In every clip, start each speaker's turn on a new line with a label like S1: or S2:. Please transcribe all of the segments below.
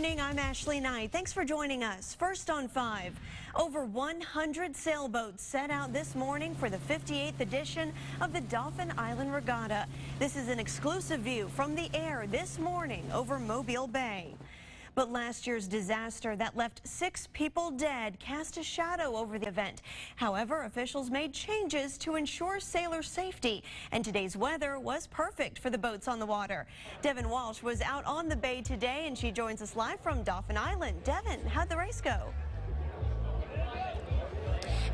S1: evening. I'm Ashley Knight. Thanks for joining us. First on 5, over 100 sailboats set out this morning for the 58th edition of the Dauphin Island Regatta. This is an exclusive view from the air this morning over Mobile Bay. But last year's disaster that left 6 people dead cast a shadow over the event. However, officials made changes to ensure sailor safety, and today's weather was perfect for the boats on the water. Devin Walsh was out on the bay today, and she joins us live from Dauphin Island. Devin, how'd the race go?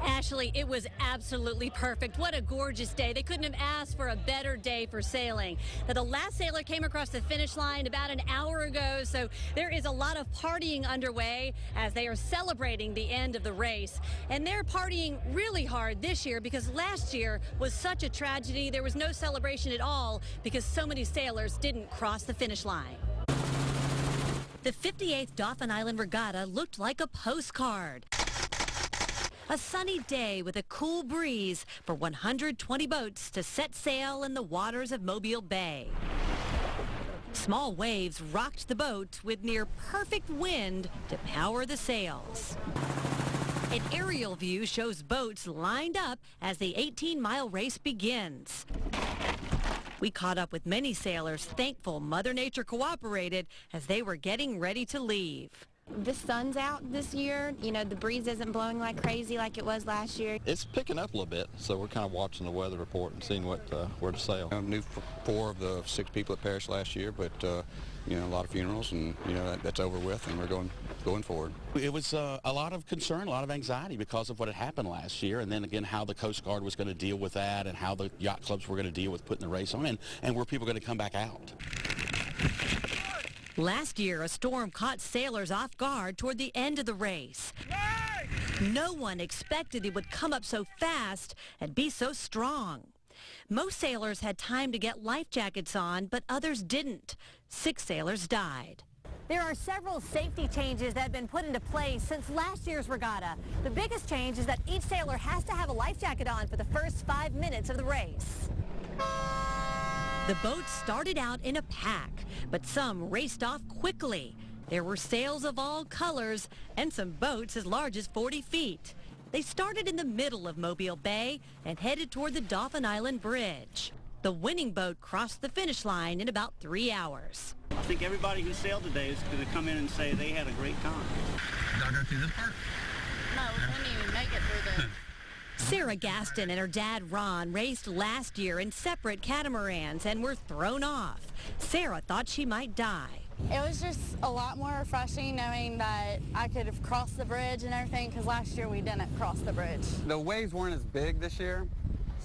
S2: Ashley, it was absolutely perfect. What a gorgeous day. They couldn't have asked for a better day for sailing. Now, the last sailor came across the finish line about an hour ago, so there is a lot of partying underway as they are celebrating the end of the race. And they're partying really hard this year because last year was such a tragedy. There was no celebration at all because so many sailors didn't cross the finish line. The 58th Dauphin Island Regatta looked like a postcard. A sunny day with a cool breeze for 120 boats to set sail in the waters of Mobile Bay. Small waves rocked the boat with near perfect wind to power the sails. An aerial view shows boats lined up as the 18-mile race begins. We caught up with many sailors, thankful Mother Nature cooperated as they were getting ready to leave.
S3: The sun's out this year. You know, the breeze isn't blowing like crazy like it was last year.
S4: It's picking up a little bit, so we're kind of watching the weather report and seeing where to sail.
S5: I knew 4 of the 6 people that perished last year, but you know, a lot of funerals, and you know that's over with, and we're going forward.
S6: It was a lot of concern, a lot of anxiety because of what had happened last year, and then again how the Coast Guard was going to deal with that, and how the yacht clubs were going to deal with putting the race on, and were people going to come back out.
S2: Last year, a storm caught sailors off guard toward the end of the race. No one expected it would come up so fast and be so strong. Most sailors had time to get life jackets on, but others didn't. 6 sailors died.
S7: There are several safety changes that have been put into place since last year's regatta. The biggest change is that each sailor has to have a life jacket on for the first 5 minutes of the race.
S2: The boats started out in a pack, but some raced off quickly. There were sails of all colors and some boats as large as 40 feet. They started in the middle of Mobile Bay and headed toward the Dauphin Island Bridge. The winning boat crossed the finish line in about 3 hours.
S8: I think everybody who sailed today is going to come in and say they had a great time.
S9: Y'all go through this part?
S3: No, we couldn't even make it through the...
S2: Sarah Gaston and her dad Ron raced last year in separate catamarans and were thrown off. Sarah thought she might die.
S3: It was just a lot more refreshing knowing that I could have crossed the bridge and everything, because last year we didn't cross the bridge.
S10: The waves weren't as big this year,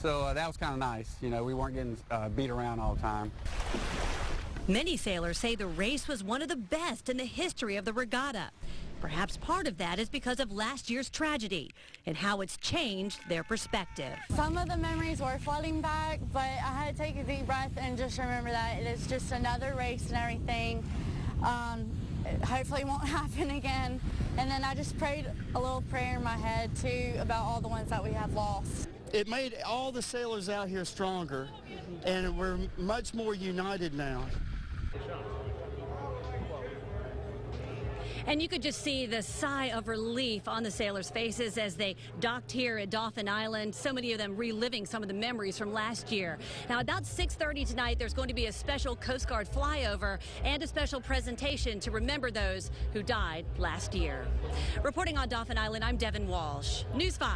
S10: so that was kind of nice. You know, we weren't getting beat around all the time.
S2: Many sailors say the race was one of the best in the history of the regatta. Perhaps part of that is because of last year's tragedy and how it's changed their perspective.
S3: Some of the memories were flooding back, but I had to take a deep breath and just remember that it is just another race and everything. Hopefully it won't happen again. And then I just prayed a little prayer in my head, too, about all the ones that we have lost.
S6: It made all the sailors out here stronger, and we're much more united now.
S2: And you could just see the sigh of relief on the sailors' faces as they docked here at Dauphin Island, so many of them reliving some of the memories from last year. Now, about 6:30 tonight, there's going to be a special Coast Guard flyover and a special presentation to remember those who died last year. Reporting on Dauphin Island, I'm Devin Walsh, News 5.